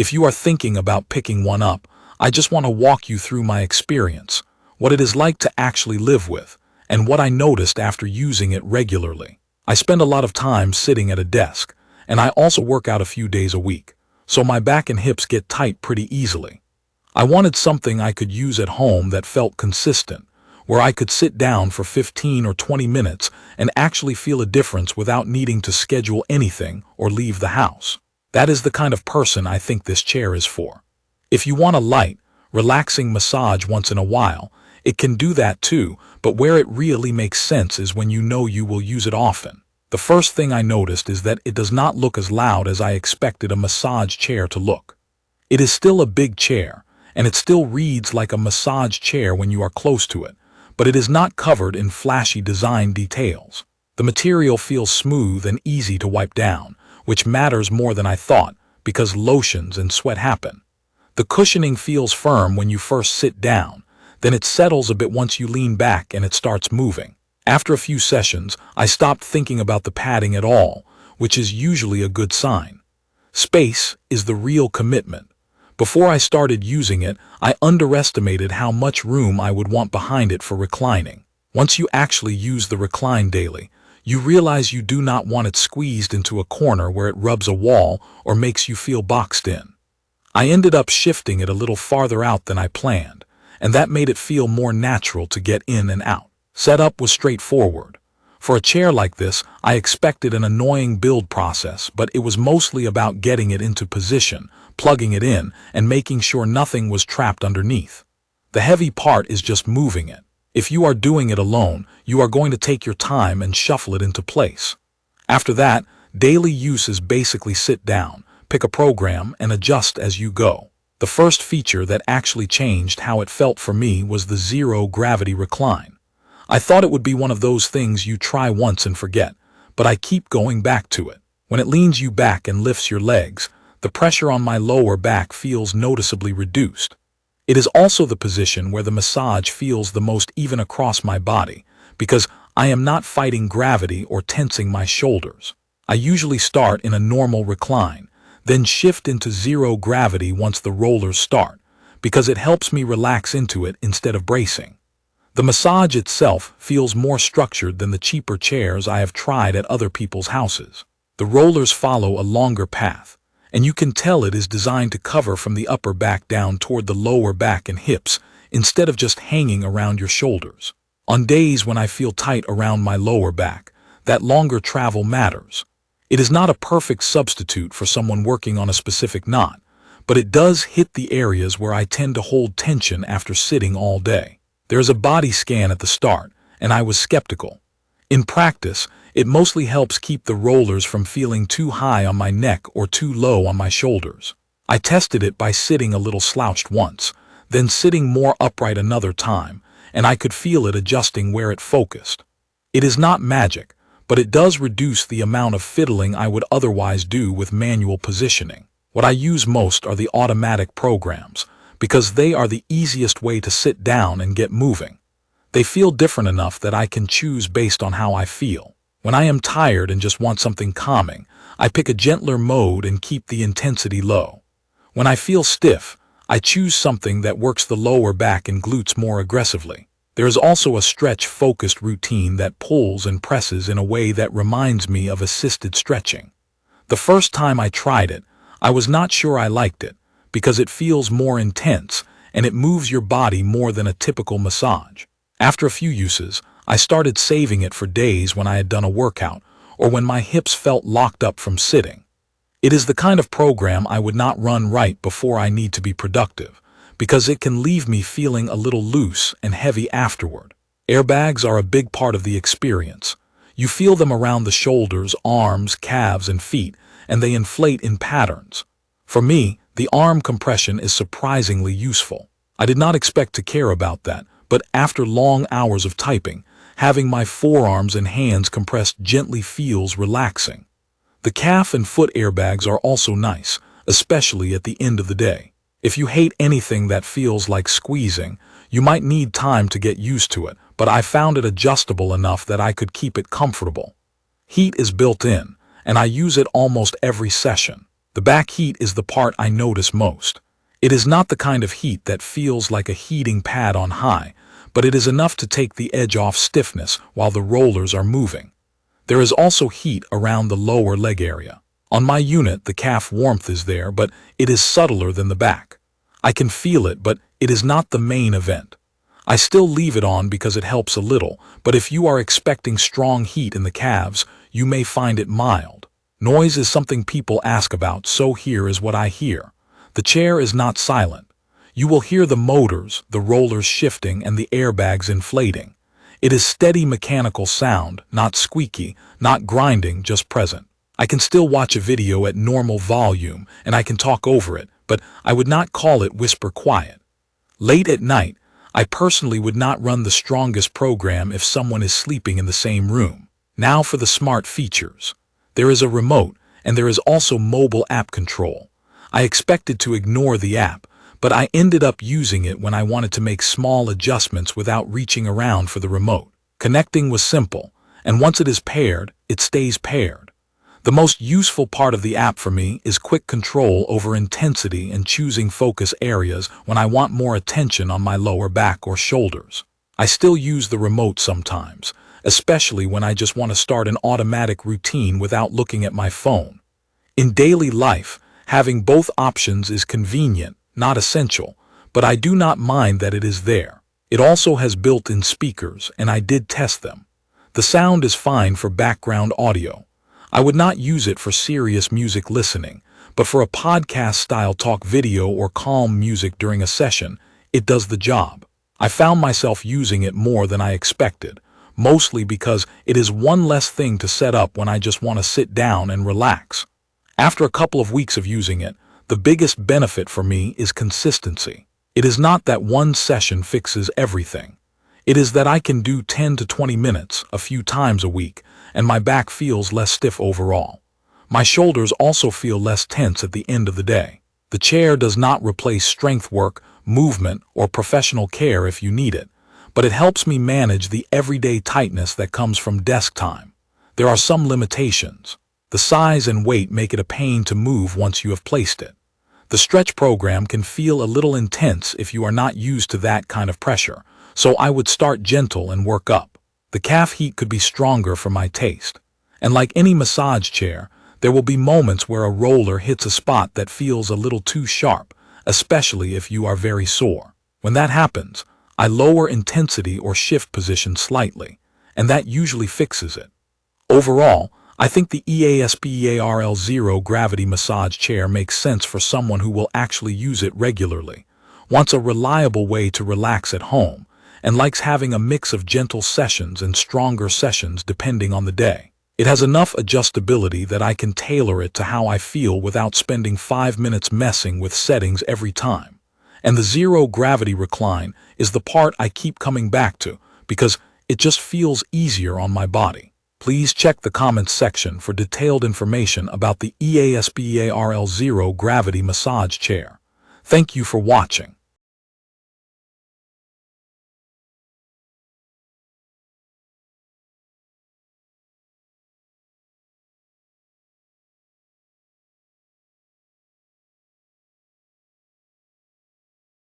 If you are thinking about picking one up, I just want to walk you through my experience, what it is like to actually live with, and what I noticed after using it regularly. I spend a lot of time sitting at a desk, and I also work out a few days a week, so my back and hips get tight pretty easily. I wanted something I could use at home that felt consistent, where I could sit down for 15 or 20 minutes and actually feel a difference without needing to schedule anything or leave the house. That is the kind of person I think this chair is for. If you want a light, relaxing massage once in a while, it can do that too, but where it really makes sense is when you know you will use it often. The first thing I noticed is that it does not look as loud as I expected a massage chair to look. It is still a big chair, and it still reads like a massage chair when you are close to it, but it is not covered in flashy design details. The material feels smooth and easy to wipe down, which matters more than I thought, because lotions and sweat happen. The cushioning feels firm when you first sit down, then it settles a bit once you lean back and it starts moving. After a few sessions, I stopped thinking about the padding at all, which is usually a good sign. Space is the real commitment. Before I started using it, I underestimated how much room I would want behind it for reclining. Once you actually use the Recline daily, you realize you do not want it squeezed into a corner where it rubs a wall or makes you feel boxed in. I ended up shifting it a little farther out than I planned, and that made it feel more natural to get in and out. Setup was straightforward. For a chair like this, I expected an annoying build process, but it was mostly about getting it into position, plugging it in, and making sure nothing was trapped underneath. The heavy part is just moving it. If you are doing it alone, you are going to take your time and shuffle it into place. After that, daily use is basically sit down, pick a program, and adjust as you go. The first feature that actually changed how it felt for me was the zero-gravity recline. I thought it would be one of those things you try once and forget, but I keep going back to it. When it leans you back and lifts your legs, the pressure on my lower back feels noticeably reduced. It is also the position where the massage feels the most even across my body, because I am not fighting gravity or tensing my shoulders. I usually start in a normal recline, then shift into zero gravity once the rollers start, because it helps me relax into it instead of bracing. The massage itself feels more structured than the cheaper chairs I have tried at other people's houses. The rollers follow a longer path, and you can tell it is designed to cover from the upper back down toward the lower back and hips, instead of just hanging around your shoulders. On days when I feel tight around my lower back, that longer travel matters. It is not a perfect substitute for someone working on a specific knot, but it does hit the areas where I tend to hold tension after sitting all day. There is a body scan at the start, and I was skeptical. In practice, it mostly helps keep the rollers from feeling too high on my neck or too low on my shoulders. I tested it by sitting a little slouched once, then sitting more upright another time, and I could feel it adjusting where it focused. It is not magic, but it does reduce the amount of fiddling I would otherwise do with manual positioning. What I use most are the automatic programs, because they are the easiest way to sit down and get moving. They feel different enough that I can choose based on how I feel. When I am tired and just want something calming, I pick a gentler mode and keep the intensity low. When I feel stiff, I choose something that works the lower back and glutes more aggressively. There is also a stretch-focused routine that pulls and presses in a way that reminds me of assisted stretching. The first time I tried it, I was not sure I liked it, because it feels more intense and it moves your body more than a typical massage. After a few uses, I started saving it for days when I had done a workout or when my hips felt locked up from sitting. It is the kind of program I would not run right before I need to be productive, because it can leave me feeling a little loose and heavy afterward. Airbags are a big part of the experience. You feel them around the shoulders, arms, calves, and feet, and they inflate in patterns. For me, the arm compression is surprisingly useful. I did not expect to care about that, but after long hours of typing, having my forearms and hands compressed gently feels relaxing. The calf and foot airbags are also nice, especially at the end of the day. If you hate anything that feels like squeezing, you might need time to get used to it, but I found it adjustable enough that I could keep it comfortable. Heat is built in, and I use it almost every session. The back heat is the part I notice most. It is not the kind of heat that feels like a heating pad on high, but it is enough to take the edge off stiffness while the rollers are moving. There is also heat around the lower leg area. On my unit, the calf warmth is there, but it is subtler than the back. I can feel it, but it is not the main event. I still leave it on because it helps a little, but if you are expecting strong heat in the calves, you may find it mild. Noise is something people ask about, so here is what I hear. The chair is not silent. You will hear the motors, the rollers shifting, and the airbags inflating. It is steady mechanical sound, not squeaky, not grinding, just present. I can still watch a video at normal volume, and I can talk over it, but I would not call it whisper quiet. Late at night, I personally would not run the strongest program if someone is sleeping in the same room. Now for the smart features. There is a remote, and there is also mobile app control. I expected to ignore the app, but I ended up using it when I wanted to make small adjustments without reaching around for the remote. Connecting was simple, and once it is paired, it stays paired. The most useful part of the app for me is quick control over intensity and choosing focus areas when I want more attention on my lower back or shoulders. I still use the remote sometimes, especially when I just want to start an automatic routine without looking at my phone. In daily life, having both options is convenient, not essential, but I do not mind that it is there. It also has built-in speakers, and I did test them. The sound is fine for background audio. I would not use it for serious music listening, but for a podcast-style talk video or calm music during a session, it does the job. I found myself using it more than I expected, mostly because it is one less thing to set up when I just want to sit down and relax. After a couple of weeks of using it, the biggest benefit for me is consistency. It is not that one session fixes everything. It is that I can do 10 to 20 minutes a few times a week, and my back feels less stiff overall. My shoulders also feel less tense at the end of the day. The chair does not replace strength work, movement, or professional care if you need it, but it helps me manage the everyday tightness that comes from desk time. There are some limitations. The size and weight make it a pain to move once you have placed it. The stretch program can feel a little intense if you are not used to that kind of pressure, so I would start gentle and work up. The calf heat could be stronger for my taste. And like any massage chair, there will be moments where a roller hits a spot that feels a little too sharp, especially if you are very sore. When that happens, I lower intensity or shift position slightly, and that usually fixes it. Overall, I think the EASPEARL Zero Gravity Massage Chair makes sense for someone who will actually use it regularly, wants a reliable way to relax at home, and likes having a mix of gentle sessions and stronger sessions depending on the day. It has enough adjustability that I can tailor it to how I feel without spending 5 minutes messing with settings every time. And the Zero Gravity Recline is the part I keep coming back to because it just feels easier on my body. Please check the comments section for detailed information about the EASPEARL Zero Gravity Massage Chair. Thank you for watching.